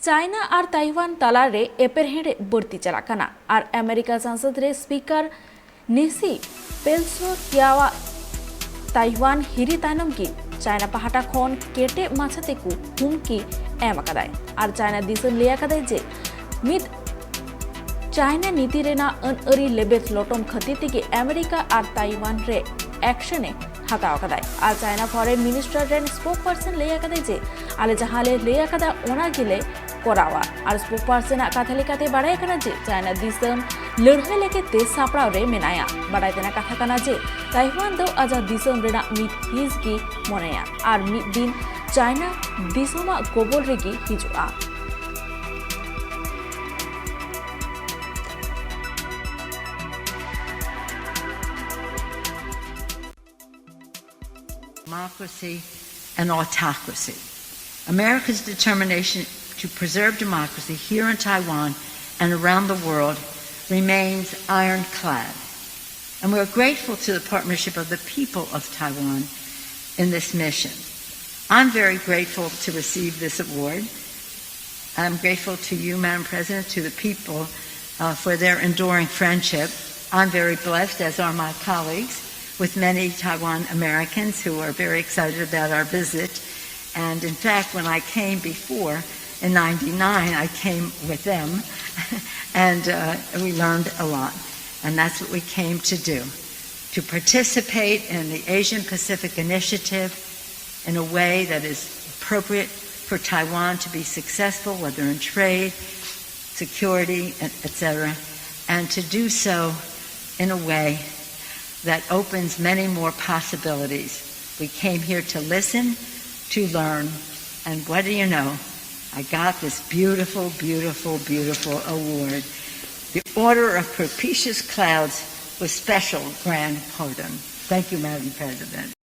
China और Taiwan तलारे एपेरहेडे बढ़ती चलाकाना और अमेरिका संसद रे स्पीकर नेसी पेल्सो कियावा ताइवान हिरी तायनम की चाइना पहाटा खन केटे माछाते को हुमकी एम आकादाय और चाइना दिसम लिया आकादाय जे मित चाइना नीति रेना अनअरी लेबेत लोटम खती तेगे अमेरिका और ताइवान रे एक्शने हाताव आकादाय और China foreign minister rain spokesperson लिया आकादाय जे आले जहाले लिया आकादा ओना गिले कोरावा और स्पोकपर्सन कथा लेकाते बाड़ाय कना जे चाइना दिसम लड़ाई लेके तेज सापड़ा रे मेनाया बाड़ाय तेना कथा कना जे ताइवान दो आजा दिसम रेना मित हिज की मोनेया और मित दिन China दिसमा गोबल Regi हिजुआ Democracy and autocracy. America's determination to preserve democracy here in Taiwan and around the world remains ironclad. And we're grateful to the partnership of the people of Taiwan in this mission. I'm very grateful to receive this award. I'm grateful to you, Madam President, to the people for their enduring friendship. I'm very blessed, as are my colleagues, with many Taiwan Americans who are very excited about our visit. And in fact, when I came before, in '99, I came with them, and we learned a lot. And that's what we came to do, to participate in the Asian Pacific Initiative in a way that is appropriate for Taiwan to be successful, whether in trade, security, etc., and to do so in a way that opens many more possibilities. We came here to listen, to learn, and what do you know? I got this beautiful, beautiful, beautiful award. The Order of Propitious Clouds with special grand pardon. Thank you, Madam President.